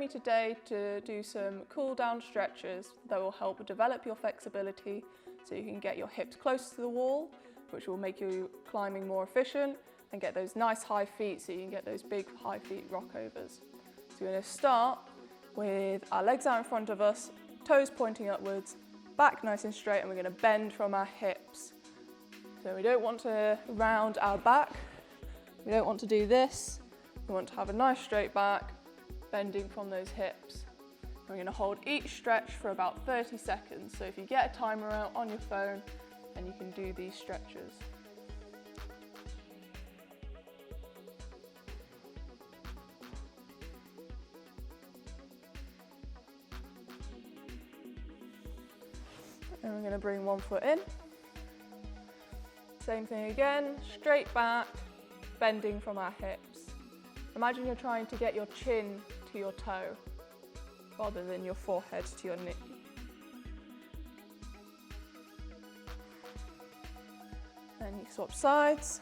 me today to do some cool down stretches that will help develop your flexibility so you can get your hips close to the wall, which will make you climbing more efficient, and get those nice high feet so you can get those big high feet rockovers. So we're going to start with our legs out in front of us, toes pointing upwards, back nice and straight, and we're going to bend from our hips. So we don't want to round our back, we don't want to do this, we want to have a nice straight back, bending from those hips. We're going to hold each stretch for about 30 seconds, so if you get a timer out on your phone, then you can do these stretches. And we're going to bring one foot in. Same thing again, straight back, bending from our hips. Imagine you're trying to get your chin to your toe, rather than your forehead to your knee. And you swap sides.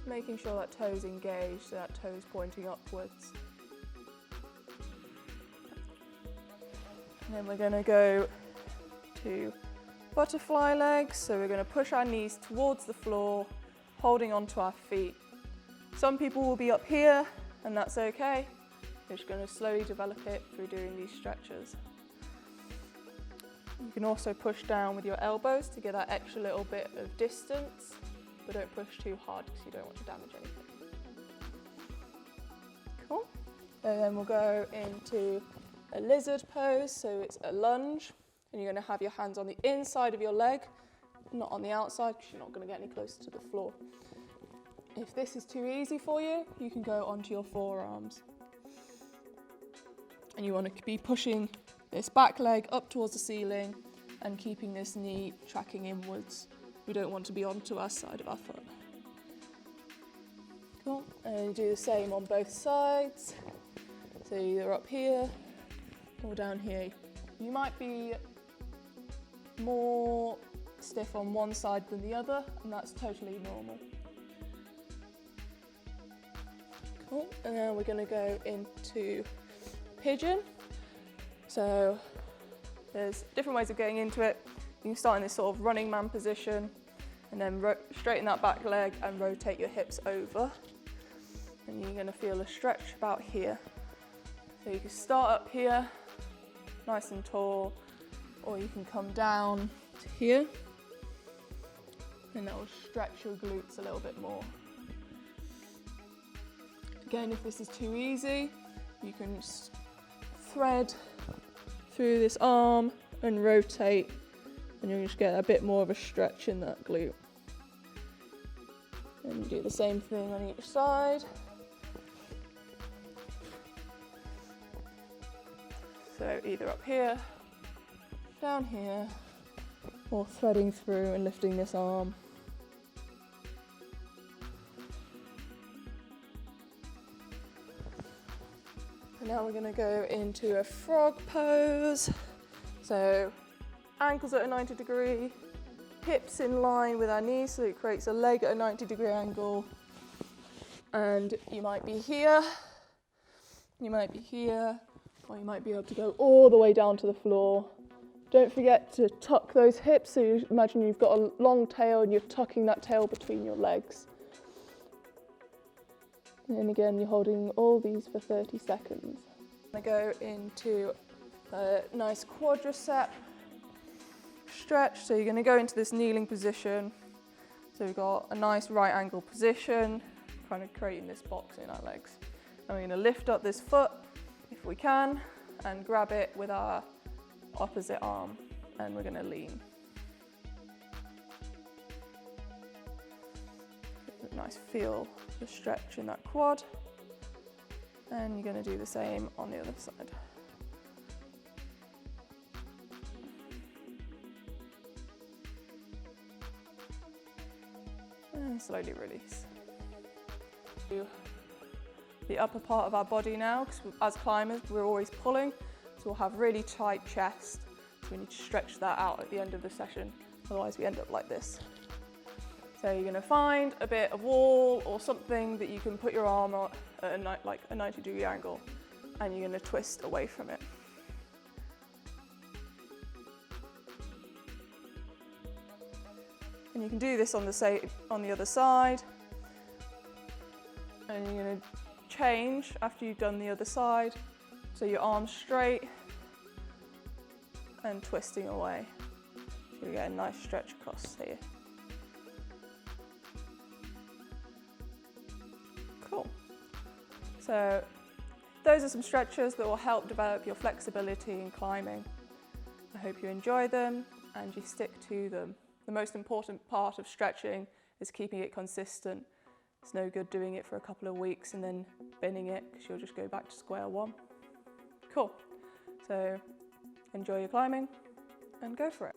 Making sure that toe's engaged, so that toe's pointing upwards. And then we're going to go to butterfly legs. So we're going to push our knees towards the floor, holding onto our feet. Some people will be up here, and that's okay. We're just going to slowly develop it through doing these stretches. You can also push down with your elbows to get that extra little bit of distance, but don't push too hard because you don't want to damage anything. Cool. And then we'll go into a lizard pose, so it's a lunge, and you're going to have your hands on the inside of your leg, not on the outside, because you're not going to get any closer to the floor. If this is too easy for you, you can go onto your forearms. And you want to be pushing this back leg up towards the ceiling and keeping this knee tracking inwards. We don't want to be onto our side of our foot. Cool. And you do the same on both sides. So either up here or down here. You might be more stiff on one side than the other, and that's totally normal. Cool, and then we're going to go into pigeon. So there's different ways of getting into it. You can start in this sort of running man position, and then straighten that back leg and rotate your hips over. And you're going to feel a stretch about here. So you can start up here, nice and tall, or you can come down to here, and that will stretch your glutes a little bit more. Again, if this is too easy, you can just thread through this arm and rotate, and you'll just get a bit more of a stretch in that glute. And you do the same thing on each side. So either up here, down here, or threading through and lifting this arm. And now we're going to go into a frog pose. So ankles at a 90 degree, hips in line with our knees, so it creates a leg at a 90-degree angle. And you might be here, you might be here, or you might be able to go all the way down to the floor. Don't forget to tuck those hips, so you imagine you've got a long tail and you're tucking that tail between your legs. And then again, you're holding all these for 30 seconds. I go into a nice quadricep stretch. So you're going to go into this kneeling position. So we've got a nice right angle position, kind of creating this box in our legs. And we're going to lift up this foot if we can, and grab it with our opposite arm, and we're going to lean. Nice feel the stretch in that quad, and you're going to do the same on the other side. And slowly release. The upper part of our body now, because as climbers we're always pulling, so we'll have really tight chest, so we need to stretch that out at the end of the session, otherwise we end up like this. So you're going to find a bit of wall or something that you can put your arm on at like a 90-degree angle, and you're going to twist away from it. And you can do this on the other side. And you're going to change after you've done the other side. So your arm's straight and twisting away. So you get a nice stretch across here. Cool. So those are some stretches that will help develop your flexibility in climbing. I hope you enjoy them and you stick to them. The most important part of stretching is keeping it consistent. It's no good doing it for a couple of weeks and then binning it, because you'll just go back to square one. Cool. So enjoy your climbing and go for it.